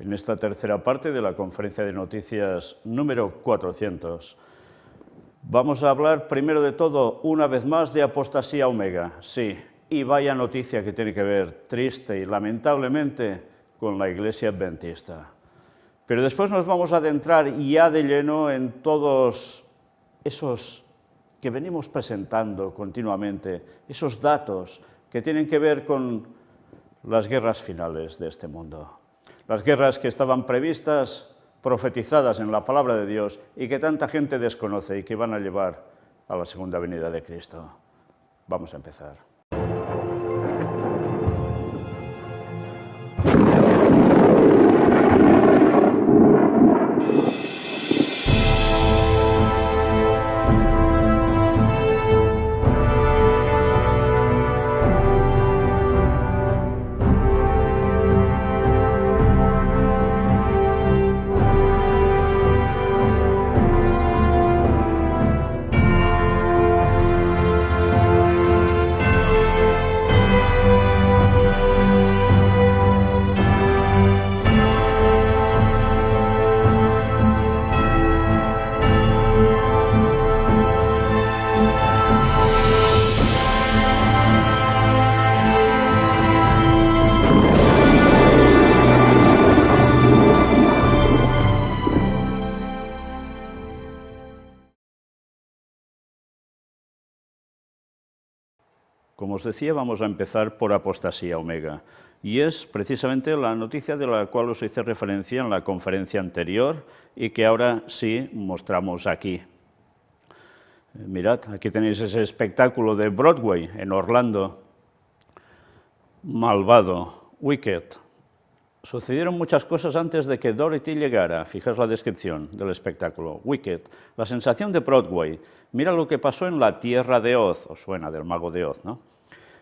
en esta tercera parte de la conferencia de noticias número 400. Vamos a hablar primero de todo, una vez más, de apostasía omega. Sí, y vaya noticia que tiene que ver, triste y lamentablemente, con la Iglesia Adventista. Pero después nos vamos a adentrar ya de lleno en todos esos que venimos presentando continuamente, esos datos que tienen que ver con las guerras finales de este mundo. Las guerras que estaban previstas, profetizadas en la palabra de Dios y que tanta gente desconoce y que van a llevar a la segunda venida de Cristo. Vamos a empezar. Como os decía, vamos a empezar por apostasía omega, y es precisamente la noticia de la cual os hice referencia en la conferencia anterior y que ahora sí mostramos aquí. Mirad, aquí tenéis ese espectáculo de Broadway en Orlando. Malvado, Wicked. Sucedieron muchas cosas antes de que Dorothy llegara. Fijaos la descripción del espectáculo. Wicked, la sensación de Broadway. Mira lo que pasó en la Tierra de Oz. Os suena del Mago de Oz, ¿no?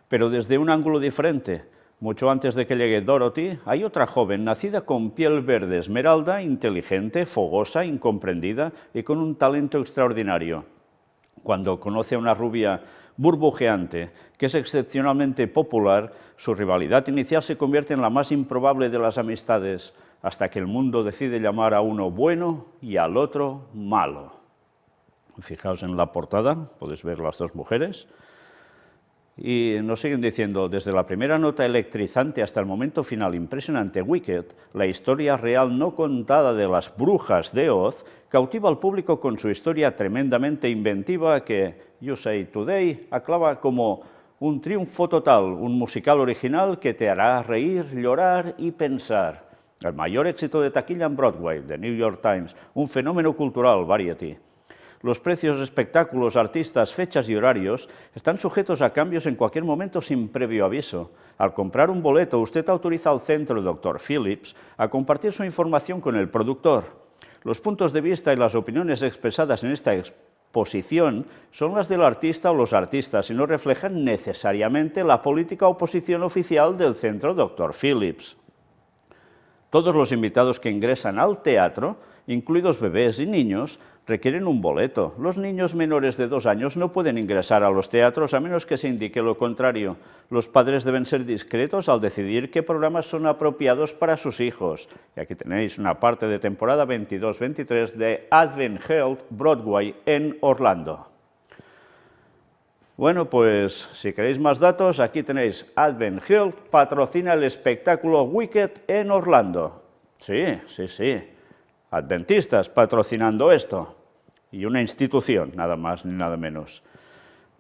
Pero desde un ángulo diferente. Mucho antes de que llegue Dorothy, hay otra joven nacida con piel verde esmeralda, inteligente, fogosa, incomprendida y con un talento extraordinario. Cuando conoce a una rubia burbujeante, que es excepcionalmente popular, su rivalidad inicial se convierte en la más improbable de las amistades, hasta que el mundo decide llamar a uno bueno y al otro malo. Fijaos en la portada, podéis ver las dos mujeres. Y nos siguen diciendo, desde la primera nota electrizante hasta el momento final impresionante, Wicked, la historia real no contada de las brujas de Oz, cautiva al público con su historia tremendamente inventiva que USA Today aclama como un triunfo total, un musical original que te hará reír, llorar y pensar. El mayor éxito de taquilla en Broadway, The New York Times, un fenómeno cultural, Variety. Los precios de espectáculos, artistas, fechas y horarios están sujetos a cambios en cualquier momento sin previo aviso. Al comprar un boleto, usted autoriza al centro Dr. Phillips a compartir su información con el productor. Los puntos de vista y las opiniones expresadas en esta exposición son las del artista o los artistas y no reflejan necesariamente la política o posición oficial del centro Dr. Phillips. Todos los invitados que ingresan al teatro, incluidos bebés y niños, requieren un boleto. Los niños menores de 2 años no pueden ingresar a los teatros a menos que se indique lo contrario. Los padres deben ser discretos al decidir qué programas son apropiados para sus hijos. Y aquí tenéis una parte de temporada 22-23 de Advent Health Broadway en Orlando. Bueno, pues si queréis más datos, aquí tenéis Advent Health patrocina el espectáculo Wicked en Orlando. Sí. Adventistas patrocinando esto. Y una institución, nada más ni nada menos.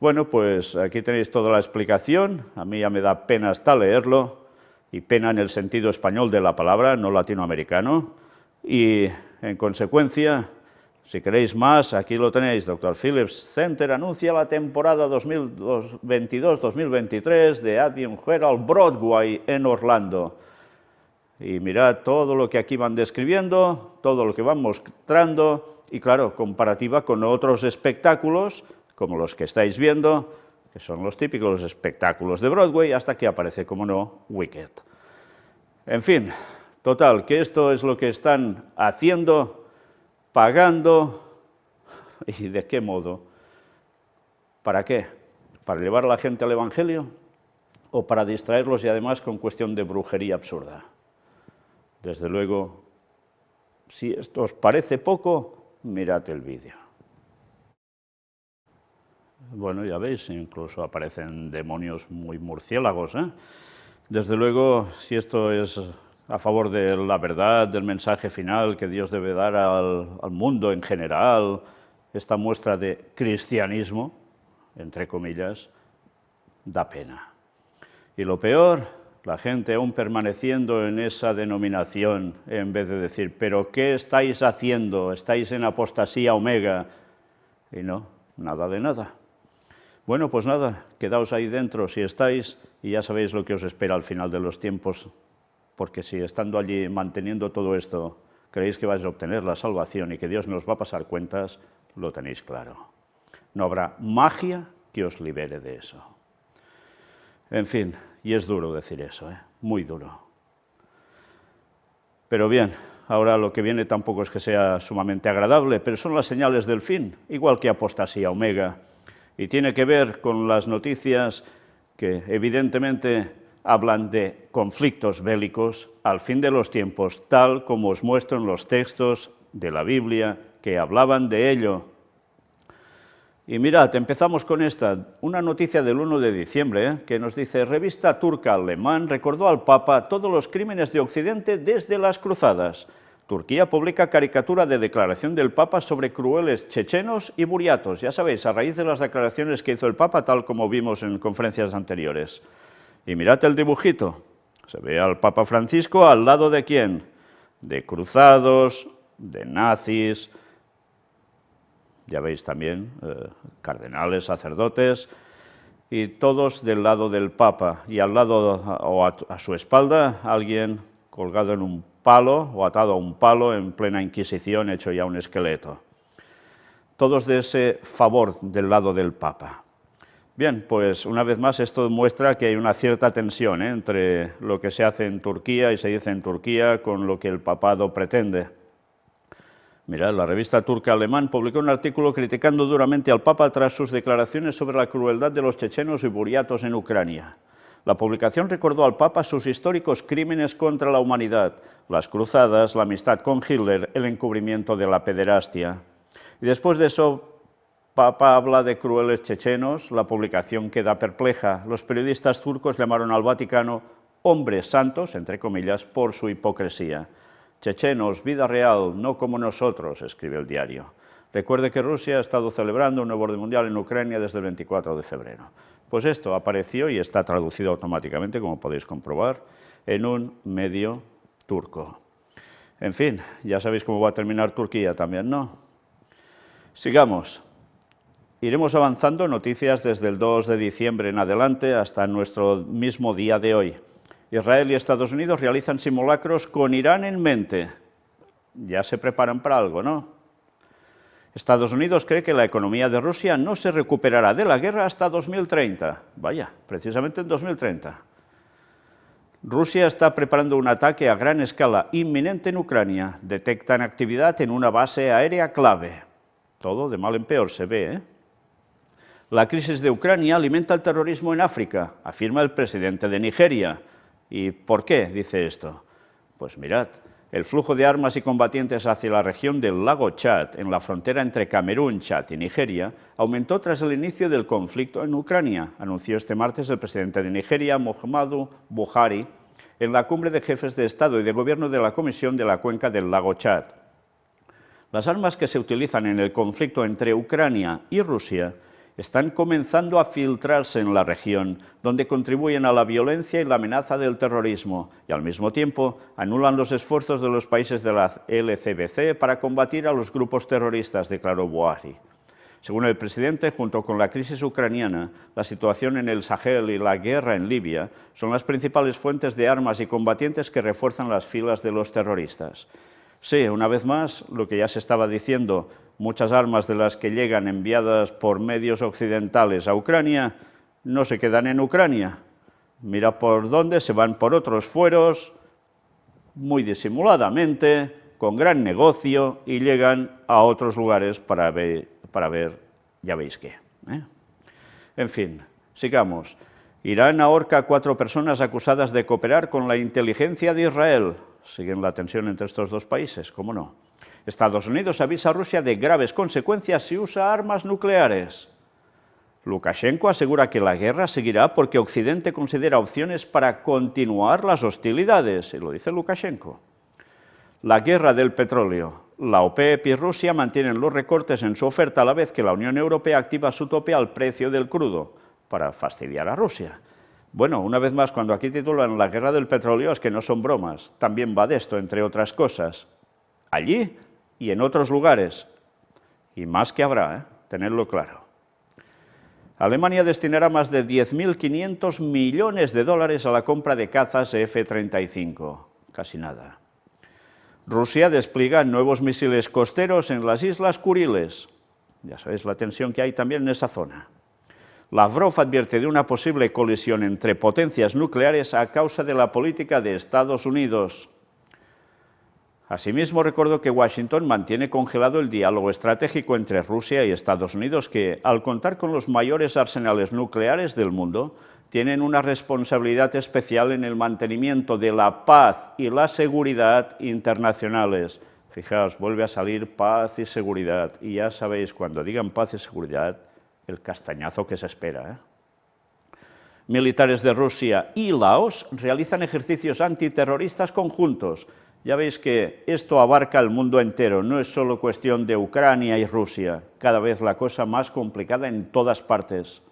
Bueno, pues aquí tenéis toda la explicación. A mí ya me da pena hasta leerlo, y pena en el sentido español de la palabra, no latinoamericano. Y, en consecuencia, si queréis más, aquí lo tenéis. Dr. Phillips Center anuncia la temporada 2022-2023 de Advent Herald Broadway en Orlando. Y mirad todo lo que aquí van describiendo, todo lo que van mostrando, y claro, comparativa con otros espectáculos, como los que estáis viendo, que son los típicos espectáculos de Broadway, hasta que aparece, como no, Wicked. En fin, total, que esto es lo que están haciendo, pagando, ¿y de qué modo? ¿Para qué? ¿Para llevar a la gente al Evangelio? ¿O para distraerlos y además con cuestión de brujería absurda? Desde luego, si esto os parece poco, mirad el vídeo. Bueno, ya veis, incluso aparecen demonios muy murciélagos, ¿eh? Desde luego, si esto es a favor de la verdad, del mensaje final que Dios debe dar al mundo en general, esta muestra de cristianismo, entre comillas, da pena. Y lo peor, la gente aún permaneciendo en esa denominación, en vez de decir, ¿pero qué estáis haciendo? ¿Estáis en apostasía omega? Y no, nada de nada. Bueno, pues nada, quedaos ahí dentro si estáis y ya sabéis lo que os espera al final de los tiempos, porque si estando allí manteniendo todo esto creéis que vais a obtener la salvación y que Dios nos va a pasar cuentas, lo tenéis claro. No habrá magia que os libere de eso. En fin, y es duro decir eso, muy duro. Pero bien, ahora lo que viene tampoco es que sea sumamente agradable, pero son las señales del fin, igual que apostasía omega. Y tiene que ver con las noticias que evidentemente hablan de conflictos bélicos al fin de los tiempos, tal como os muestro en los textos de la Biblia que hablaban de ello. Y mirad, empezamos con esta, una noticia del 1 de diciembre, que nos dice, revista turca alemán recordó al Papa todos los crímenes de Occidente desde las cruzadas. Turquía publica caricatura de declaración del Papa sobre crueles chechenos y buriatos. Ya sabéis, a raíz de las declaraciones que hizo el Papa, tal como vimos en conferencias anteriores. Y mirad el dibujito. Se ve al Papa Francisco al lado de ¿quién? De cruzados, de nazis, ya veis también, cardenales, sacerdotes, y todos del lado del Papa. Y al lado, o a su espalda, alguien colgado en un palo o atado a un palo en plena Inquisición, hecho ya un esqueleto. Todos de ese favor del lado del Papa. Bien, pues una vez más esto muestra que hay una cierta tensión entre lo que se hace en Turquía y se dice en Turquía con lo que el papado pretende. Mirad, la revista turca alemán publicó un artículo criticando duramente al Papa tras sus declaraciones sobre la crueldad de los chechenos y buriatos en Ucrania. La publicación recordó al Papa sus históricos crímenes contra la humanidad, las cruzadas, la amistad con Hitler, el encubrimiento de la pederastia. Y después de eso, Papa habla de crueles chechenos, la publicación queda perpleja. Los periodistas turcos llamaron al Vaticano hombres santos, entre comillas, por su hipocresía. Chechenos, vida real, no como nosotros, escribe el diario. Recuerde que Rusia ha estado celebrando un nuevo orden mundial en Ucrania desde el 24 de febrero. Pues esto apareció y está traducido automáticamente, como podéis comprobar, en un medio turco. En fin, ya sabéis cómo va a terminar Turquía también, ¿no? Sigamos. Iremos avanzando noticias desde el 2 de diciembre en adelante hasta nuestro mismo día de hoy. Israel y Estados Unidos realizan simulacros con Irán en mente. Ya se preparan para algo, ¿no? Estados Unidos cree que la economía de Rusia no se recuperará de la guerra hasta 2030. Vaya, precisamente en 2030. Rusia está preparando un ataque a gran escala inminente en Ucrania. Detectan actividad en una base aérea clave. Todo de mal en peor se ve, ¿eh? La crisis de Ucrania alimenta el terrorismo en África, afirma el presidente de Nigeria. ¿Y por qué dice esto? Pues mirad, el flujo de armas y combatientes hacia la región del lago Chad, en la frontera entre Camerún, Chad y Nigeria, aumentó tras el inicio del conflicto en Ucrania, anunció este martes el presidente de Nigeria, Muhammadu Buhari, en la cumbre de jefes de Estado y de Gobierno de la Comisión de la Cuenca del lago Chad. Las armas que se utilizan en el conflicto entre Ucrania y Rusia están comenzando a filtrarse en la región, donde contribuyen a la violencia y la amenaza del terrorismo, y al mismo tiempo anulan los esfuerzos de los países de la LCBC para combatir a los grupos terroristas, declaró Buhari. Según el presidente, junto con la crisis ucraniana, la situación en el Sahel y la guerra en Libia son las principales fuentes de armas y combatientes que refuerzan las filas de los terroristas. Sí, una vez más, lo que ya se estaba diciendo, muchas armas de las que llegan enviadas por medios occidentales a Ucrania no se quedan en Ucrania. Mira por dónde, se van por otros fueros, muy disimuladamente, con gran negocio, y llegan a otros lugares para ver ya veis qué. En fin, sigamos. Irán ahorca a 4 personas acusadas de cooperar con la inteligencia de Israel. Siguen la tensión entre estos dos países, ¿cómo no? Estados Unidos avisa a Rusia de graves consecuencias si usa armas nucleares. Lukashenko asegura que la guerra seguirá porque Occidente considera opciones para continuar las hostilidades, y lo dice Lukashenko. La guerra del petróleo. La OPEP y Rusia mantienen los recortes en su oferta a la vez que la Unión Europea activa su tope al precio del crudo para fastidiar a Rusia. Bueno, una vez más, cuando aquí titulan la guerra del petróleo es que no son bromas, también va de esto, entre otras cosas. Allí y en otros lugares, y más que habrá, tenedlo claro. Alemania destinará más de 10.500 millones de dólares a la compra de cazas F-35, casi nada. Rusia despliega nuevos misiles costeros en las Islas Kuriles. Ya sabéis la tensión que hay también en esa zona. Lavrov advierte de una posible colisión entre potencias nucleares a causa de la política de Estados Unidos. Asimismo, recordó que Washington mantiene congelado el diálogo estratégico entre Rusia y Estados Unidos, que, al contar con los mayores arsenales nucleares del mundo, tienen una responsabilidad especial en el mantenimiento de la paz y la seguridad internacionales. Fijaos, vuelve a salir paz y seguridad, y ya sabéis, cuando digan paz y seguridad, el castañazo que se espera. Militares de Rusia y Laos realizan ejercicios antiterroristas conjuntos. Ya veis que esto abarca el mundo entero, no es solo cuestión de Ucrania y Rusia, cada vez la cosa más complicada en todas partes.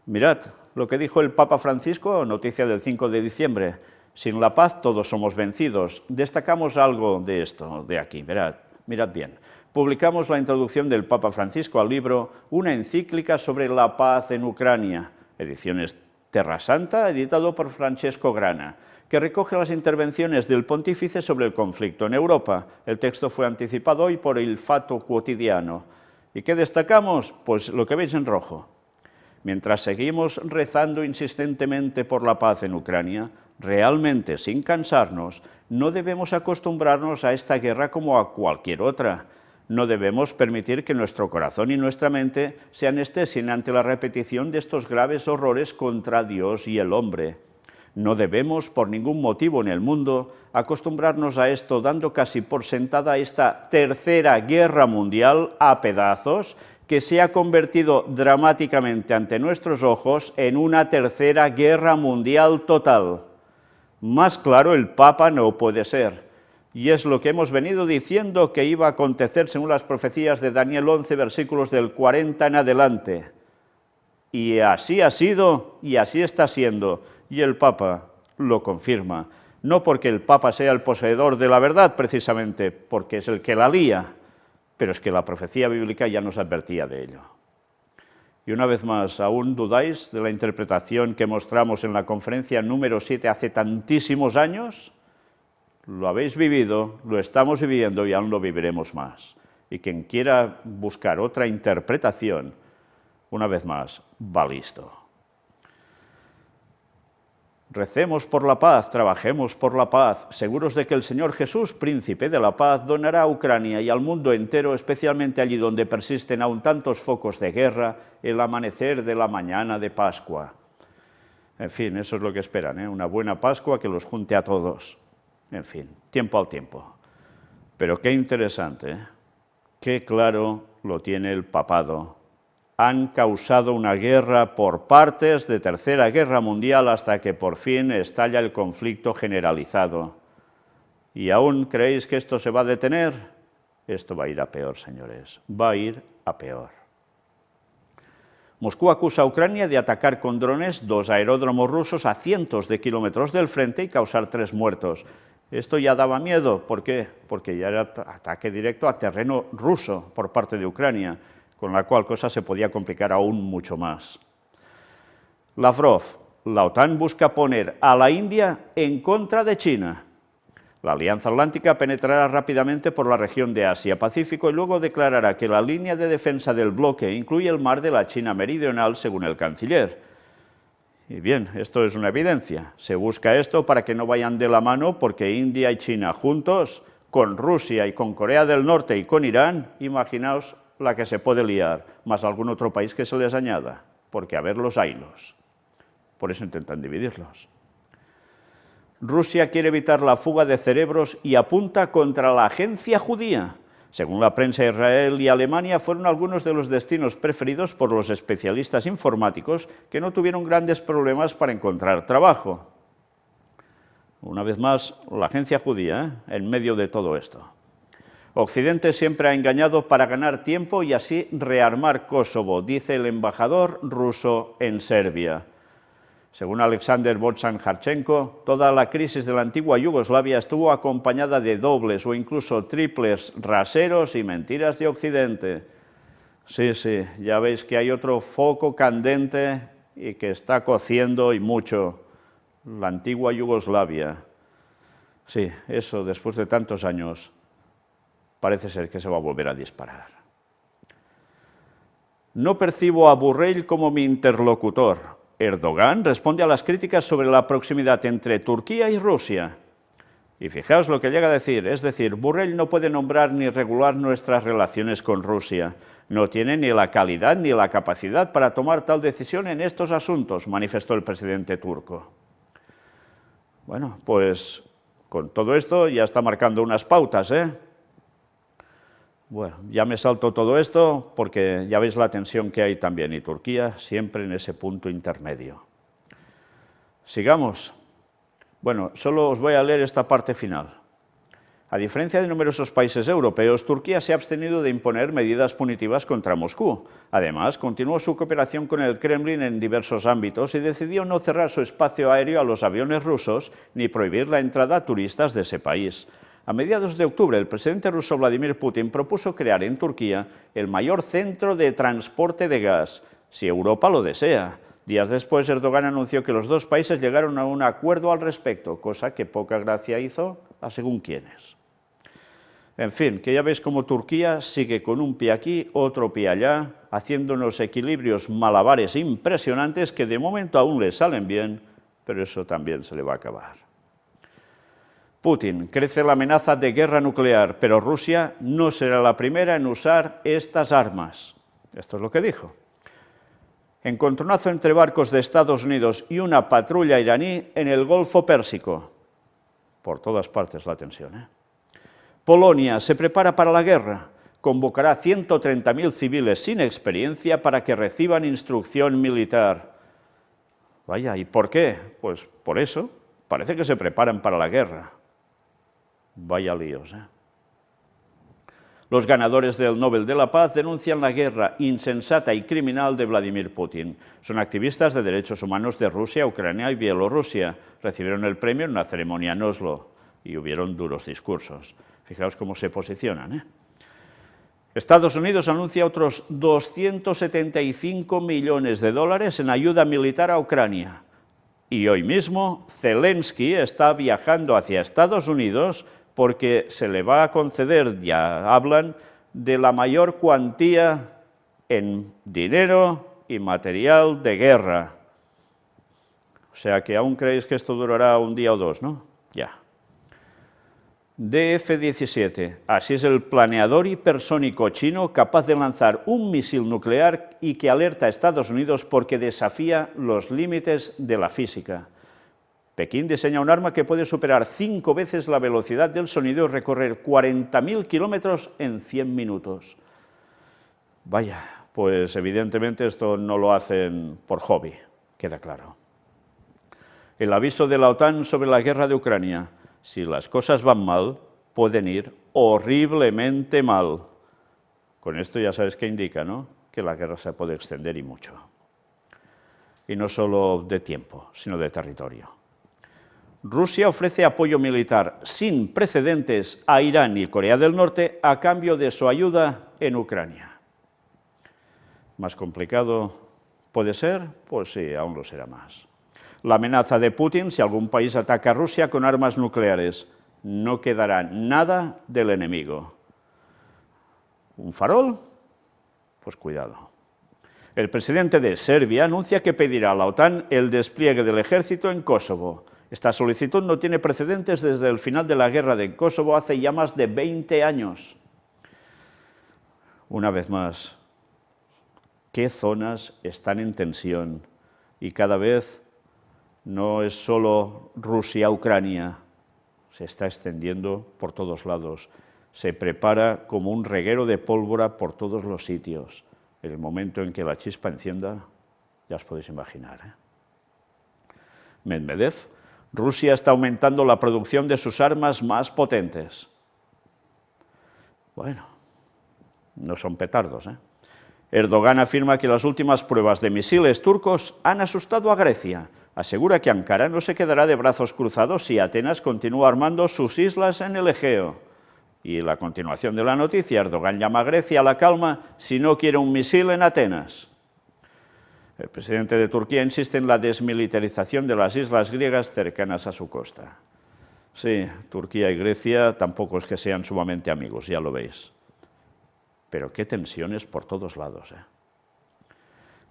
Mirad lo que dijo el Papa Francisco, noticia del 5 de diciembre, sin la paz todos somos vencidos. Destacamos algo de esto, de aquí, mirad bien. Publicamos la introducción del Papa Francisco al libro Una encíclica sobre la paz en Ucrania, ediciones Terra Santa, editado por Francesco Grana, que recoge las intervenciones del pontífice sobre el conflicto en Europa. El texto fue anticipado hoy por Il Fatto Quotidiano. ¿Y qué destacamos? Pues lo que veis en rojo. Mientras seguimos rezando insistentemente por la paz en Ucrania, realmente sin cansarnos, no debemos acostumbrarnos a esta guerra como a cualquier otra. No debemos permitir que nuestro corazón y nuestra mente se anestesien ante la repetición de estos graves horrores contra Dios y el hombre. No debemos, por ningún motivo en el mundo, acostumbrarnos a esto dando casi por sentada esta tercera guerra mundial a pedazos que se ha convertido dramáticamente ante nuestros ojos en una tercera guerra mundial total. Más claro el Papa no puede ser. Y es lo que hemos venido diciendo que iba a acontecer según las profecías de Daniel 11, versículos del 40 en adelante. Y así ha sido y así está siendo. Y el Papa lo confirma. No porque el Papa sea el poseedor de la verdad, precisamente, porque es el que la lía, pero es que la profecía bíblica ya nos advertía de ello. Y una vez más, ¿aún dudáis de la interpretación que mostramos en la conferencia número 7 hace tantísimos años? Lo habéis vivido, lo estamos viviendo y aún lo viviremos más. Y quien quiera buscar otra interpretación, una vez más, va listo. Recemos por la paz, trabajemos por la paz, seguros de que el Señor Jesús, príncipe de la paz, donará a Ucrania y al mundo entero, especialmente allí donde persisten aún tantos focos de guerra, el amanecer de la mañana de Pascua. En fin, eso es lo que esperan, una buena Pascua que los junte a todos. En fin, tiempo al tiempo. Pero qué interesante, qué claro lo tiene el papado. Han causado una guerra por partes de tercera guerra mundial hasta que por fin estalla el conflicto generalizado. ¿Y aún creéis que esto se va a detener? Esto va a ir a peor, señores, va a ir a peor. Moscú acusa a Ucrania de atacar con drones 2 aeródromos rusos a cientos de kilómetros del frente y causar 3 muertos. Esto ya daba miedo, ¿por qué? Porque ya era ataque directo a terreno ruso por parte de Ucrania, con la cual cosa se podía complicar aún mucho más. Lavrov, la OTAN busca poner a la India en contra de China. La Alianza Atlántica penetrará rápidamente por la región de Asia-Pacífico y luego declarará que la línea de defensa del bloque incluye el mar de la China Meridional, según el canciller. Y bien, esto es una evidencia. Se busca esto para que no vayan de la mano, porque India y China juntos, con Rusia y con Corea del Norte y con Irán, imaginaos la que se puede liar, más algún otro país que se les añada, porque a ver los haylos. Por eso intentan dividirlos. Rusia quiere evitar la fuga de cerebros y apunta contra la agencia judía. Según la prensa, Israel y Alemania fueron algunos de los destinos preferidos por los especialistas informáticos que no tuvieron grandes problemas para encontrar trabajo. Una vez más, la agencia judía, en medio de todo esto. Occidente siempre ha engañado para ganar tiempo y así rearmar Kosovo, dice el embajador ruso en Serbia. Según Alexander Botsan-Harchenko, toda la crisis de la antigua Yugoslavia estuvo acompañada de dobles o incluso triples raseros y mentiras de Occidente. Sí, ya veis que hay otro foco candente y que está cociendo y mucho. La antigua Yugoslavia. Sí, eso después de tantos años parece ser que se va a volver a disparar. No percibo a Borrell como mi interlocutor. Erdogan responde a las críticas sobre la proximidad entre Turquía y Rusia. Y fijaos lo que llega a decir, es decir, Borrell no puede nombrar ni regular nuestras relaciones con Rusia. No tiene ni la calidad ni la capacidad para tomar tal decisión en estos asuntos, manifestó el presidente turco. Bueno, pues con todo esto ya está marcando unas pautas, ¿eh? Bueno, ya me salto todo esto porque ya veis la tensión que hay también, y Turquía siempre en ese punto intermedio. Sigamos. Bueno, solo os voy a leer esta parte final. A diferencia de numerosos países europeos, Turquía se ha abstenido de imponer medidas punitivas contra Moscú. Además, continuó su cooperación con el Kremlin en diversos ámbitos y decidió no cerrar su espacio aéreo a los aviones rusos ni prohibir la entrada a turistas de ese país. A mediados de octubre, el presidente ruso Vladimir Putin propuso crear en Turquía el mayor centro de transporte de gas, si Europa lo desea. Días después, Erdogan anunció que los dos países llegaron a un acuerdo al respecto, cosa que poca gracia hizo a según quiénes. En fin, que ya veis cómo Turquía sigue con un pie aquí, otro pie allá, haciendo unos equilibrios malabares impresionantes que de momento aún le salen bien, pero eso también se le va a acabar. Putin, crece la amenaza de guerra nuclear, pero Rusia no será la primera en usar estas armas. Esto es lo que dijo. Encontronazo entre barcos de Estados Unidos y una patrulla iraní en el Golfo Pérsico. Por todas partes la tensión, ¿eh? Polonia se prepara para la guerra. Convocará 130.000 civiles sin experiencia para que reciban instrucción militar. Vaya, ¿y por qué? Pues por eso. Parece que se preparan para la guerra. Vaya líos, ¿eh? Los ganadores del Nobel de la Paz denuncian la guerra insensata y criminal de Vladimir Putin. Son activistas de derechos humanos de Rusia, Ucrania y Bielorrusia. Recibieron el premio en una ceremonia en Oslo y hubieron duros discursos. Fijaos cómo se posicionan, ¿eh? Estados Unidos anuncia otros 275 millones de dólares en ayuda militar a Ucrania. Y hoy mismo Zelensky está viajando hacia Estados Unidos porque se le va a conceder, ya hablan, de la mayor cuantía en dinero y material de guerra. O sea que aún creéis que esto durará un día o dos, ¿no? Ya. DF-17, así es el planeador hipersónico chino capaz de lanzar un misil nuclear y que alerta a Estados Unidos porque desafía los límites de la física. Pekín diseña un arma que puede superar 5 veces la velocidad del sonido y recorrer 40.000 kilómetros en 100 minutos. Vaya, pues evidentemente esto no lo hacen por hobby, queda claro. El aviso de la OTAN sobre la guerra de Ucrania. Si las cosas van mal, pueden ir horriblemente mal. Con esto ya sabes qué indica, ¿no? Que la guerra se puede extender y mucho. Y no solo de tiempo, sino de territorio. Rusia ofrece apoyo militar sin precedentes a Irán y Corea del Norte a cambio de su ayuda en Ucrania. ¿Más complicado puede ser? Pues sí, aún lo será más. La amenaza de Putin si algún país ataca a Rusia con armas nucleares. No quedará nada del enemigo. ¿Un farol? Pues cuidado. El presidente de Serbia anuncia que pedirá a la OTAN el despliegue del ejército en Kosovo. Esta solicitud no tiene precedentes desde el final de la guerra de Kosovo hace ya más de 20 años. Una vez más, ¿qué zonas están en tensión? Y cada vez no es solo Rusia-Ucrania, se está extendiendo por todos lados, se prepara como un reguero de pólvora por todos los sitios. En el momento en que la chispa encienda, ya os podéis imaginar. Medvedev: Rusia está aumentando la producción de sus armas más potentes. Bueno, no son petardos, ¿eh? Erdogan afirma que las últimas pruebas de misiles turcos han asustado a Grecia. Asegura que Ankara no se quedará de brazos cruzados si Atenas continúa armando sus islas en el Egeo. Y la continuación de la noticia: Erdogan llama a Grecia a la calma si no quiere un misil en Atenas. El presidente de Turquía insiste en la desmilitarización de las islas griegas cercanas a su costa. Sí, Turquía y Grecia tampoco es que sean sumamente amigos, ya lo veis. Pero qué tensiones por todos lados, ¿eh?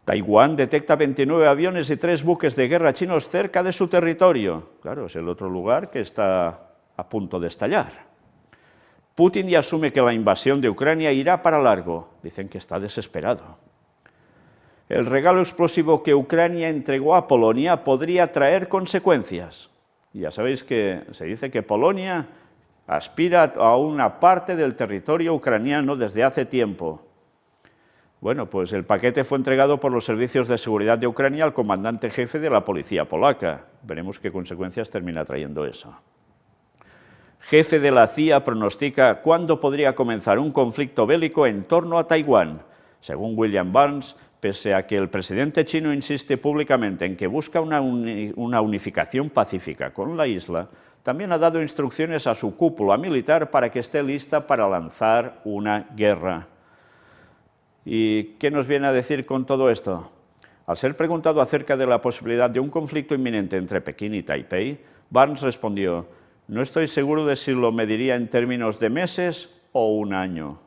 Taiwán detecta 29 aviones y 3 buques de guerra chinos cerca de su territorio. Claro, es el otro lugar que está a punto de estallar. Putin ya asume que la invasión de Ucrania irá para largo. Dicen que está desesperado. El regalo explosivo que Ucrania entregó a Polonia podría traer consecuencias. Ya sabéis que se dice que Polonia aspira a una parte del territorio ucraniano desde hace tiempo. Bueno, pues el paquete fue entregado por los servicios de seguridad de Ucrania al comandante jefe de la policía polaca. Veremos qué consecuencias termina trayendo eso. Jefe de la CIA pronostica cuándo podría comenzar un conflicto bélico en torno a Taiwán. Según William Burns, pese a que el presidente chino insiste públicamente en que busca una unificación pacífica con la isla, también ha dado instrucciones a su cúpula militar para que esté lista para lanzar una guerra. ¿Y qué nos viene a decir con todo esto? Al ser preguntado acerca de la posibilidad de un conflicto inminente entre Pekín y Taipei, Burns respondió: no estoy seguro de si lo mediría en términos de meses o un año.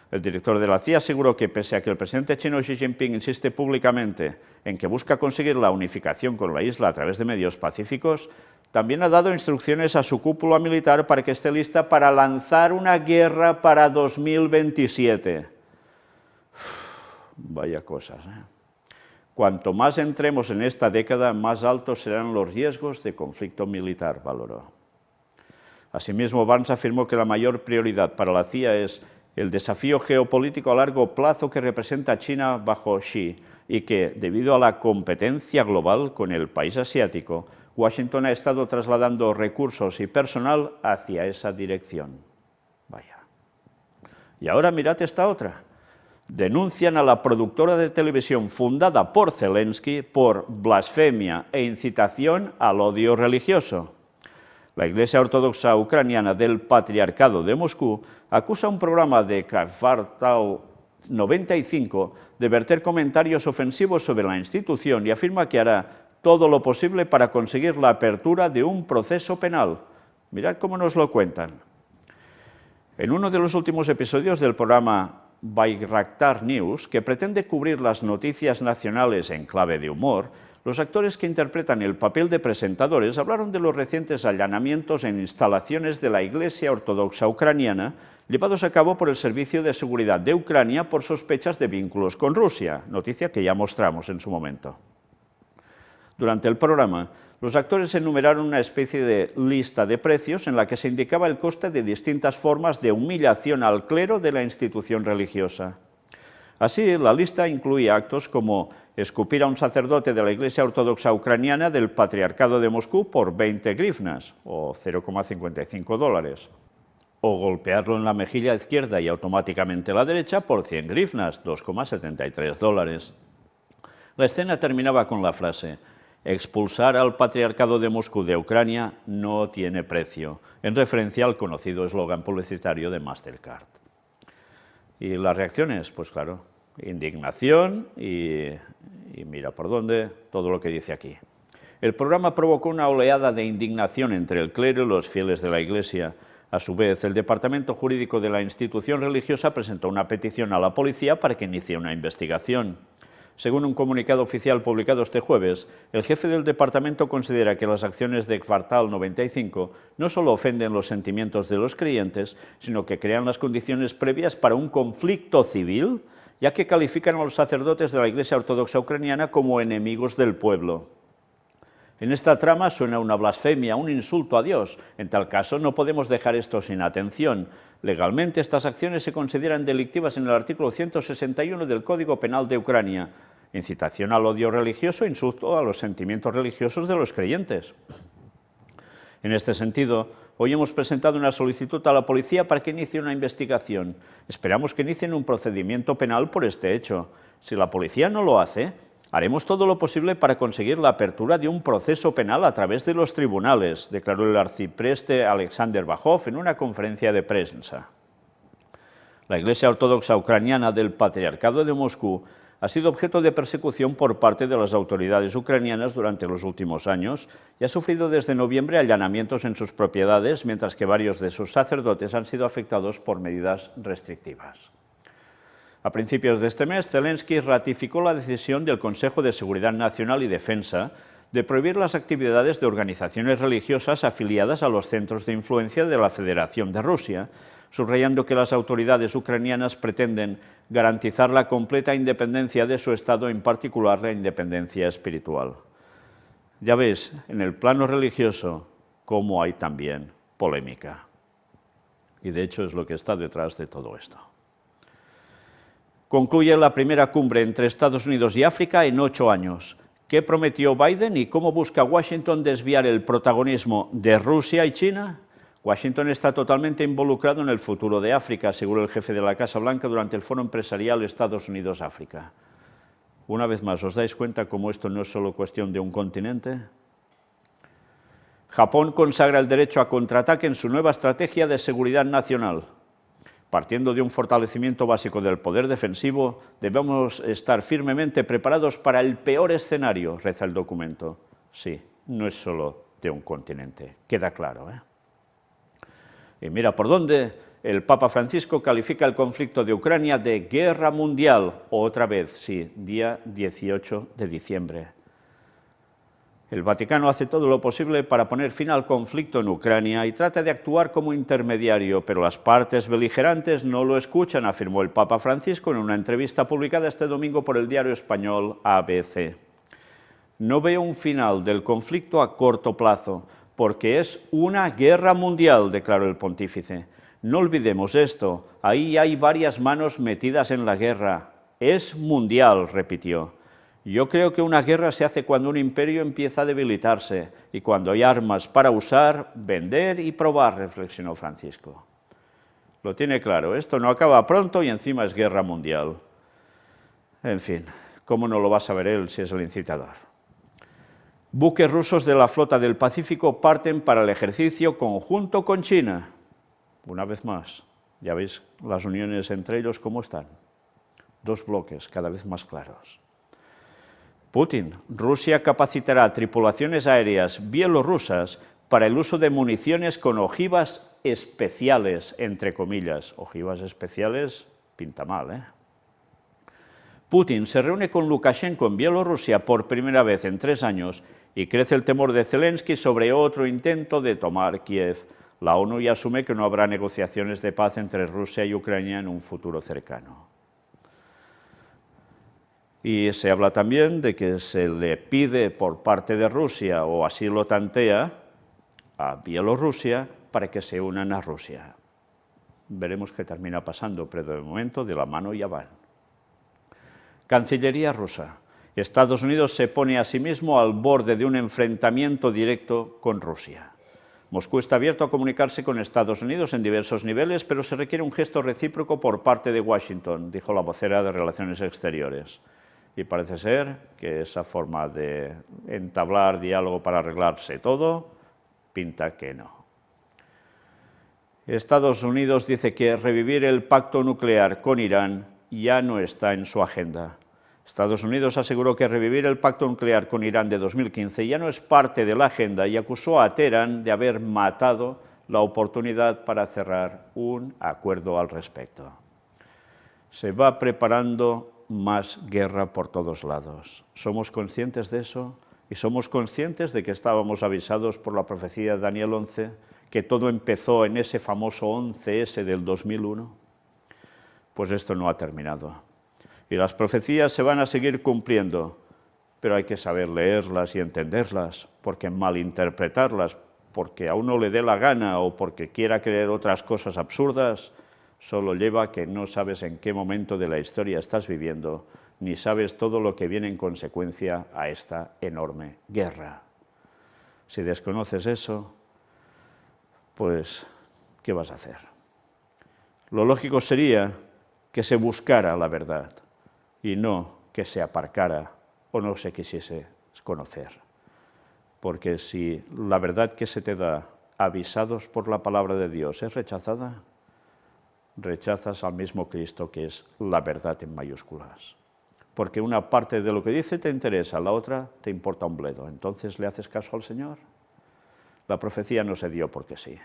El director de la CIA aseguró que, pese a que el presidente chino Xi Jinping insiste públicamente en que busca conseguir la unificación con la isla a través de medios pacíficos, también ha dado instrucciones a su cúpula militar para que esté lista para lanzar una guerra para 2027. Vaya cosas, ¿eh? Cuanto más entremos en esta década, más altos serán los riesgos de conflicto militar, valoró. Asimismo, Burns afirmó que la mayor prioridad para la CIA es el desafío geopolítico a largo plazo que representa China bajo Xi y que, debido a la competencia global con el país asiático, Washington ha estado trasladando recursos y personal hacia esa dirección. Vaya. Y ahora mirad esta otra. Denuncian a la productora de televisión fundada por Zelensky por blasfemia e incitación al odio religioso. La Iglesia Ortodoxa Ucraniana del Patriarcado de Moscú acusa a un programa de Kvartal 95 de verter comentarios ofensivos sobre la institución y afirma que hará todo lo posible para conseguir la apertura de un proceso penal. Mirad cómo nos lo cuentan. En uno de los últimos episodios del programa Bayraktar News, que pretende cubrir las noticias nacionales en clave de humor, los actores que interpretan el papel de presentadores hablaron de los recientes allanamientos en instalaciones de la Iglesia Ortodoxa Ucraniana llevados a cabo por el Servicio de Seguridad de Ucrania por sospechas de vínculos con Rusia, noticia que ya mostramos en su momento. Durante el programa, los actores enumeraron una especie de lista de precios en la que se indicaba el coste de distintas formas de humillación al clero de la institución religiosa. Así, la lista incluía actos como escupir a un sacerdote de la Iglesia Ortodoxa Ucraniana del Patriarcado de Moscú por 20 grivnas, o $0,55, o golpearlo en la mejilla izquierda y automáticamente la derecha por 100 grivnas, $2,73. La escena terminaba con la frase: expulsar al Patriarcado de Moscú de Ucrania no tiene precio, en referencia al conocido eslogan publicitario de Mastercard. ¿Y las reacciones? Pues claro, indignación y mira por dónde, todo lo que dice aquí. El programa provocó una oleada de indignación entre el clero y los fieles de la Iglesia. A su vez, el departamento jurídico de la institución religiosa presentó una petición a la policía para que inicie una investigación. Según un comunicado oficial publicado este jueves, el jefe del departamento considera que las acciones de Kvartal 95 no solo ofenden los sentimientos de los creyentes, sino que crean las condiciones previas para un conflicto civil, ya que califican a los sacerdotes de la Iglesia Ortodoxa Ucraniana como enemigos del pueblo. En esta trama suena una blasfemia, un insulto a Dios. En tal caso, no podemos dejar esto sin atención. Legalmente, estas acciones se consideran delictivas en el artículo 161 del Código Penal de Ucrania. Incitación al odio religioso, insulto a los sentimientos religiosos de los creyentes. En este sentido, hoy hemos presentado una solicitud a la policía para que inicie una investigación. Esperamos que inicien un procedimiento penal por este hecho. Si la policía no lo hace, haremos todo lo posible para conseguir la apertura de un proceso penal a través de los tribunales, declaró el arcipreste Alexander Bajov en una conferencia de prensa. La Iglesia Ortodoxa Ucraniana del Patriarcado de Moscú ha sido objeto de persecución por parte de las autoridades ucranianas durante los últimos años y ha sufrido desde noviembre allanamientos en sus propiedades, mientras que varios de sus sacerdotes han sido afectados por medidas restrictivas. A principios de este mes, Zelensky ratificó la decisión del Consejo de Seguridad Nacional y Defensa de prohibir las actividades de organizaciones religiosas afiliadas a los centros de influencia de la Federación de Rusia, subrayando que las autoridades ucranianas pretenden garantizar la completa independencia de su Estado, en particular la independencia espiritual. Ya ves, en el plano religioso, cómo hay también polémica. Y de hecho es lo que está detrás de todo esto. Concluye la primera cumbre entre Estados Unidos y África en 8 años. ¿Qué prometió Biden y cómo busca Washington desviar el protagonismo de Rusia y China? Washington está totalmente involucrado en el futuro de África, aseguró el jefe de la Casa Blanca durante el Foro Empresarial Estados Unidos-África. Una vez más, ¿os dais cuenta cómo esto no es solo cuestión de un continente? Japón consagra el derecho a contraataque en su nueva estrategia de seguridad nacional. Partiendo de un fortalecimiento básico del poder defensivo, debemos estar firmemente preparados para el peor escenario, reza el documento. Sí, no es solo de un continente, queda claro, ¿eh? Y mira por dónde el Papa Francisco califica el conflicto de Ucrania de guerra mundial, otra vez, sí, día 18 de diciembre. El Vaticano hace todo lo posible para poner fin al conflicto en Ucrania y trata de actuar como intermediario, pero las partes beligerantes no lo escuchan, afirmó el Papa Francisco en una entrevista publicada este domingo por el diario español ABC. No veo un final del conflicto a corto plazo, porque es una guerra mundial, declaró el pontífice. No olvidemos esto, ahí hay varias manos metidas en la guerra. Es mundial, repitió. Yo creo que una guerra se hace cuando un imperio empieza a debilitarse y cuando hay armas para usar, vender y probar, reflexionó Francisco. Lo tiene claro, esto no acaba pronto y encima es guerra mundial. En fin, ¿cómo no lo va a saber él si es el incitador? Buques rusos de la flota del Pacífico parten para el ejercicio conjunto con China. Una vez más, ya veis las uniones entre ellos cómo están. Dos bloques cada vez más claros. Putin, Rusia capacitará tripulaciones aéreas bielorrusas para el uso de municiones con ojivas especiales, entre comillas. Ojivas especiales, pinta mal, ¿eh? Putin se reúne con Lukashenko en Bielorrusia por primera vez en 3 años y crece el temor de Zelensky sobre otro intento de tomar Kiev. La ONU ya asume que no habrá negociaciones de paz entre Rusia y Ucrania en un futuro cercano. Y se habla también de que se le pide por parte de Rusia, o así lo tantea, a Bielorrusia para que se unan a Rusia. Veremos qué termina pasando, pero de momento de la mano ya van. Cancillería rusa. Estados Unidos se pone a sí mismo al borde de un enfrentamiento directo con Rusia. Moscú está abierto a comunicarse con Estados Unidos en diversos niveles, pero se requiere un gesto recíproco por parte de Washington, dijo la vocera de Relaciones Exteriores. Y parece ser que esa forma de entablar diálogo para arreglarse todo, pinta que no. Estados Unidos dice que revivir el pacto nuclear con Irán ya no está en su agenda. Estados Unidos aseguró que revivir el pacto nuclear con Irán de 2015 ya no es parte de la agenda y acusó a Teherán de haber matado la oportunidad para cerrar un acuerdo al respecto. Se va preparando más guerra por todos lados. ¿Somos conscientes de eso? ¿Y somos conscientes de que estábamos avisados por la profecía de Daniel 11, que todo empezó en ese famoso 11S del 2001? Pues esto no ha terminado. Y las profecías se van a seguir cumpliendo. pero hay que saber leerlas y entenderlas, porque malinterpretarlas, porque a uno le dé la gana o porque quiera creer otras cosas absurdas, solo lleva a que no sabes en qué momento de la historia estás viviendo, ni sabes todo lo que viene en consecuencia a esta enorme guerra. Si desconoces eso, pues, ¿qué vas a hacer? Lo lógico sería que se buscara la verdad y no que se aparcara o no se quisiese conocer. Porque si la verdad que se te da, avisados por la palabra de Dios, es rechazada, rechazas al mismo Cristo, que es la verdad en mayúsculas. Porque una parte de lo que dice te interesa, la otra te importa un bledo. Entonces, ¿le haces caso al Señor? La profecía no se dio porque sí.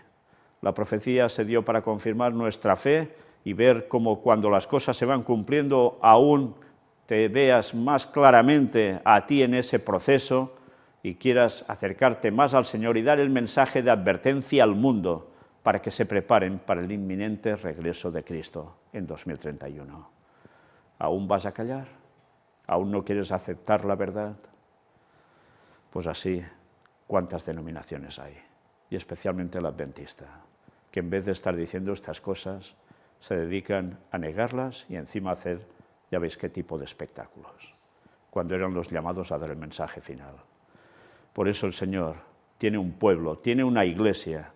La profecía se dio para confirmar nuestra fe y ver cómo cuando las cosas se van cumpliendo, aún te veas más claramente a ti en ese proceso y quieras acercarte más al Señor y dar el mensaje de advertencia al mundo para que se preparen para el inminente regreso de Cristo en 2031. ¿Aún vas a callar? ¿Aún no quieres aceptar la verdad? Pues así, ¿cuántas denominaciones hay? Y especialmente la adventista, que en vez de estar diciendo estas cosas, se dedican a negarlas y encima hacer, ya veis qué tipo de espectáculos, cuando eran los llamados a dar el mensaje final. Por eso el Señor tiene un pueblo, tiene una iglesia,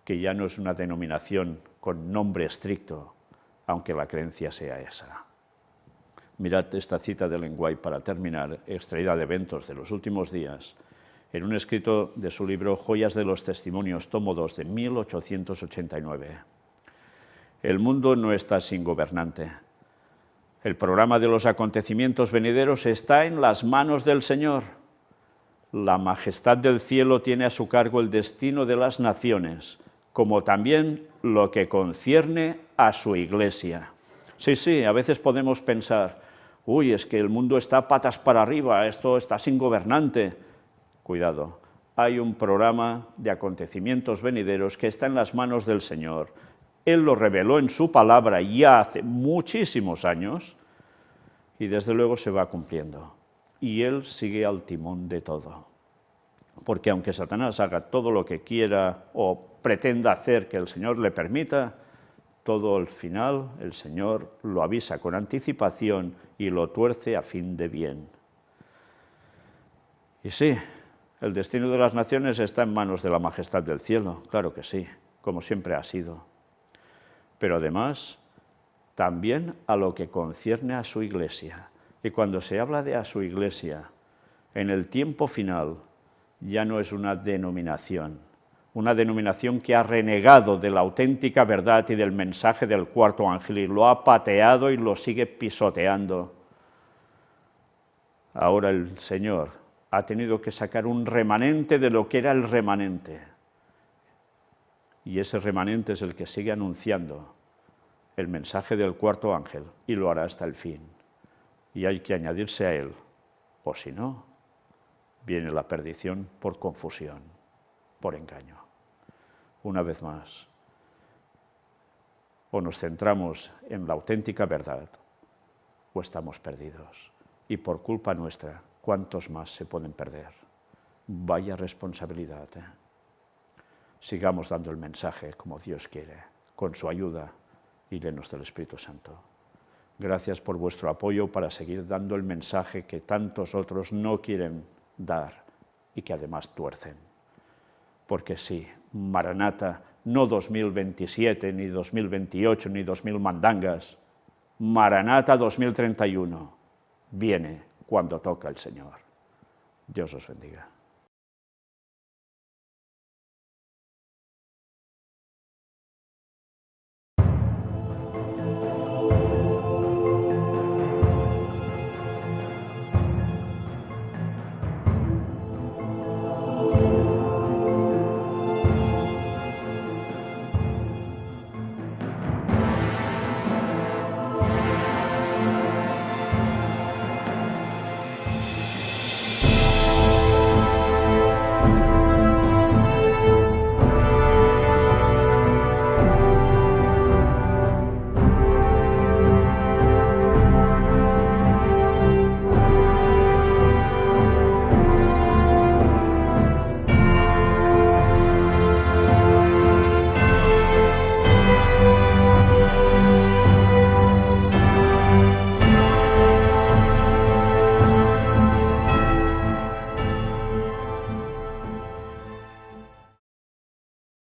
que ya no es una denominación con nombre estricto, aunque la creencia sea esa. Mirad esta cita de Ellen White para terminar, extraída de Eventos de los últimos días, en un escrito de su libro Joyas de los Testimonios, tomo 2, de 1889. El mundo no está sin gobernante. El programa de los acontecimientos venideros está en las manos del Señor. La majestad del cielo tiene a su cargo el destino de las naciones, como también lo que concierne a su iglesia. Sí, a veces podemos pensar, uy, es que el mundo está patas para arriba, esto está sin gobernante. Cuidado, hay un programa de acontecimientos venideros que está en las manos del Señor. Él lo reveló en su palabra ya hace muchísimos años y desde luego se va cumpliendo. Y Él sigue al timón de todo. Porque aunque Satanás haga todo lo que quiera o pretenda hacer que el Señor le permita, todo al final el Señor lo avisa con anticipación y lo tuerce a fin de bien. Y sí, el destino de las naciones está en manos de la majestad del cielo, claro que sí, como siempre ha sido. Pero además, también a lo que concierne a su iglesia. Y cuando se habla de a su iglesia, en el tiempo final, ya no es una denominación que ha renegado de la auténtica verdad y del mensaje del cuarto ángel y lo ha pateado y lo sigue pisoteando. Ahora el Señor ha tenido que sacar un remanente de lo que era el remanente. Y ese remanente es el que sigue anunciando el mensaje del cuarto ángel y lo hará hasta el fin. Y hay que añadirse a él, o si no, viene la perdición por confusión, por engaño. Una vez más, o nos centramos en la auténtica verdad, o estamos perdidos. Y por culpa nuestra, ¿cuántos más se pueden perder? Vaya responsabilidad, ¿eh? Sigamos dando el mensaje como Dios quiere, con su ayuda y llenos del Espíritu Santo. Gracias por vuestro apoyo para seguir dando el mensaje que tantos otros no quieren dar y que además tuercen. Porque sí, Maranata, no 2027, ni 2028, ni 2000 mandangas, Maranata 2031, viene cuando toca el Señor. Dios os bendiga.